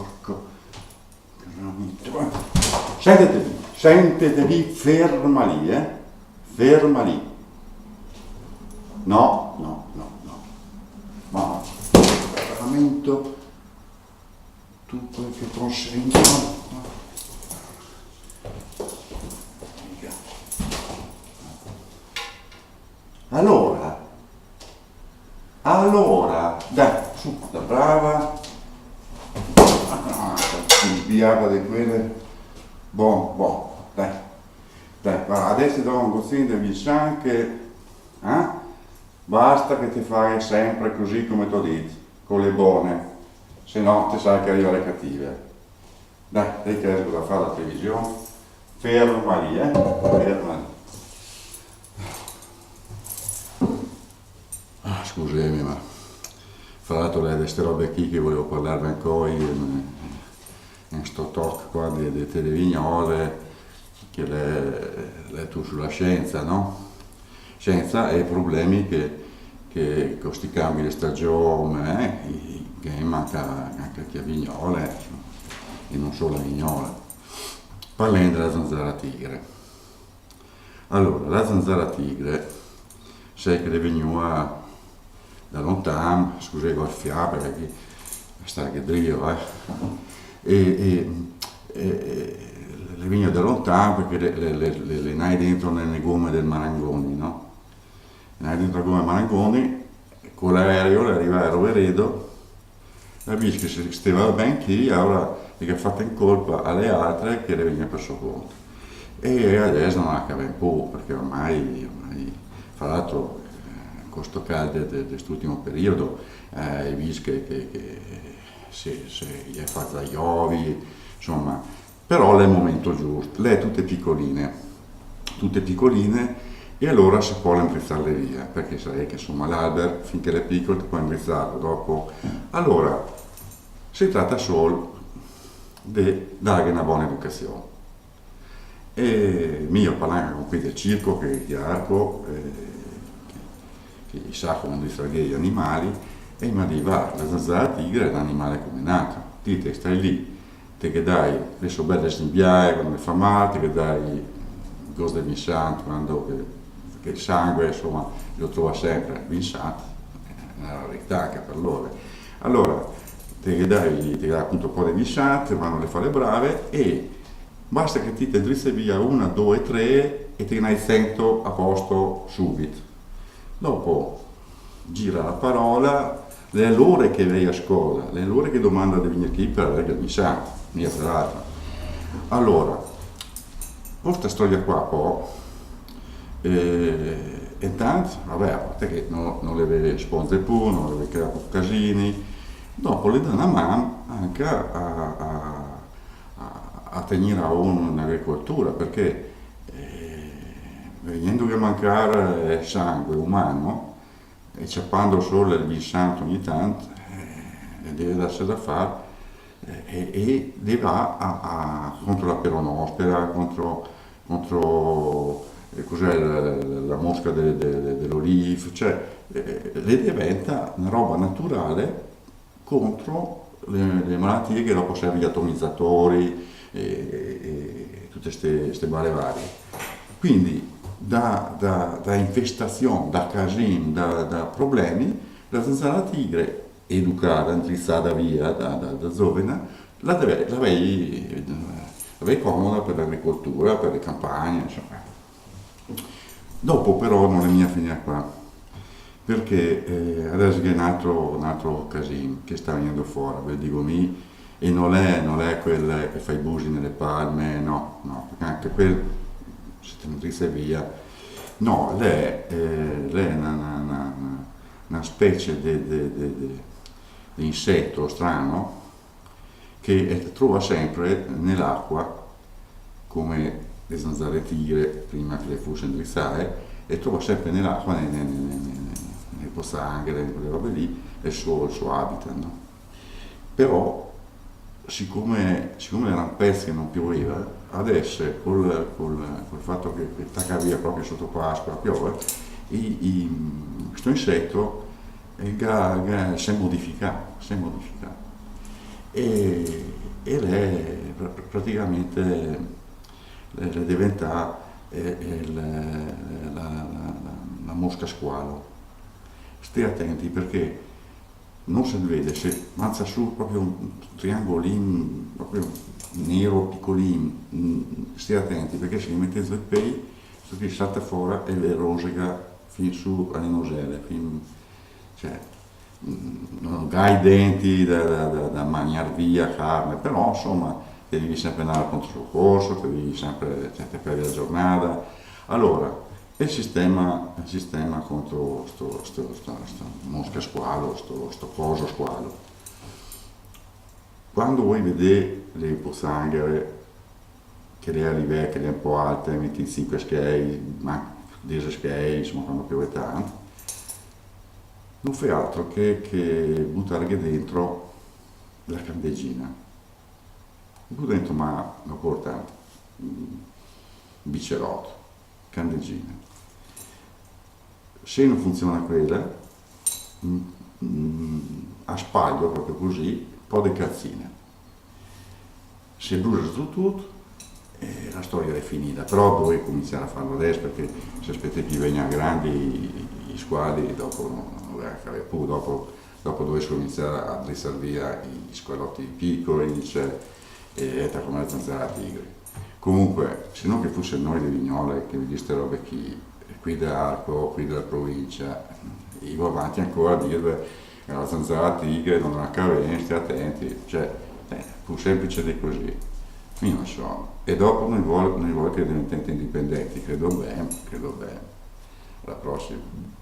porco granito. Sentitevi, ferma lì, ferma lì. No, no, no, no. Ma veramente tu quel che consegni. Allora, dai, su, da brava. Inviata di quelle. Buon, dai. Dai, va, adesso do un gozzino di Vichan che, basta che ti fai sempre così come ti ho detto, con le buone, se no ti sai che arriva le cattive. Dai, te che esco da fare la televisione, ferma lì, ferma lì. Scusami, ma fra l'altro le queste robe qui che volevo parlarvi ancora in sto talk qua di televignole, che le tu sulla scienza, no? Scienza e i problemi che con questi cambi di stagione, che manca anche chi ha vignole, e non solo la vignola. Parliamo della zanzara tigre. Allora, la zanzara tigre, sai che le venuta da lontano, scusate col fiabe perché sta che drio, le vigne da lontano perché le nai dentro nelle gomme del Marangoni, no? Le nai dentro la gomme del Marangoni, con l'aereo le arriva a Roveredo, la bici che si stava ben chi, ora che ha fatto in colpa alle altre che le vigne per suo conto. E adesso non la cava un po', perché ormai fra l'altro con questo caldo di quest'ultimo periodo, i visti che si è fatta gli ovi, insomma, però è il momento giusto, le è tutte piccoline e allora si può imbrizzarle via, perché sai che insomma l'albero finché è piccolo ti puoi imbrizzarlo, dopo. Allora, si tratta solo di dargli una buona educazione. E io parlando con qui del circo, che è chiaro, che sa come distrarre gli animali, e mi diceva, la zanzara tigre è un animale come nato, dite stai lì, te che dai le sue belle stimbiaie quando mi fa male, te che dai il gos del Vincent quando che il sangue insomma lo trova sempre Vincent, è una rarità anche per loro. Allora te che dai appunto un po' di Vincent, vanno le fa le brave e basta che ti drizzi via 1, 2, 3 e te ne hai 100 a posto subito. Dopo gira la parola, le loro che lei a scuola, le loro che domanda di venire qui per avere il Vincent, mia peraltro. Allora, questa storia qua poi, intanto, vabbè, a parte che non le vede sponde più, non le vede creare casini, dopo le dà una mano anche a tenere a uno in agricoltura, perché venendo a mancare sangue umano, e ciappando solo il Vincent ogni tanto, deve darsi da fare e deve contro la peronospora, contro cos'è la mosca dell'olivo, cioè le diventa una roba naturale contro le malattie che dopo servono gli atomizzatori e tutte queste bare varie. Quindi da infestazione, da casini, da problemi, la zanzara tigre educata, indrizzata via da giovane, l'avevi comoda per l'agricoltura, per le campagne, insomma. Dopo però non è mia fine qua, perché adesso è un altro casino che sta venendo fuori, ve dico mi, e non è quel che fa i busi nelle palme, no, perché anche quel si tendrizza via. No, lei è una specie di insetto strano che trova sempre nell'acqua, come le zanzare tigre prima che le fosse indrizzare, e trova sempre nell'acqua, nelle pozzanghere, quelle robe lì, il suo habitat. No? Però siccome erano pezzi che non pioveva, adesso col fatto che tacca via proprio sotto Pasqua piove, questo insetto si è modificato e lei praticamente le diventa la mosca squalo. Stai attenti perché non si vede, se manza su proprio un triangolino, proprio nero piccolino, stai attenti perché se gli mettete il pei, sto qui salta fuori e le rosica fin su alle noselle, cioè, non ha i denti da mangiare via carne, però insomma ti devi sempre andare contro il soccorso, ti devi sempre, cioè, ti perdi la giornata. Allora, il sistema contro sto mosca squalo, sto coso squalo. Quando voi vedete le pozzanghere che le arrivano, che le un po' alte, metti 5 schei, ma 10 schei, insomma quando piove tanto, non fai altro che buttare dentro la candeggina. Butta dentro ma lo porta un bicerotto, candeggina. Se non funziona quella, a spaglio, proprio così, un po' di cazzine. Se brucia tutto, la storia è finita, però dovevi cominciare a farlo adesso perché se aspetti che vengano grandi i squali, dopo, dopo dovevi cominciare a drissare via i squalotti piccoli, cioè, e come le zanzare a tigri. Comunque, se non che fosse noi di Vignole che vi queste robe qui d'Arco, qui della provincia, io vado avanti ancora a dire che la zanzara tigre non ha cavene, state attenti, cioè, più semplice di così. Io non so. E dopo noi vuole che diventiamo indipendenti, credo bene, alla prossima.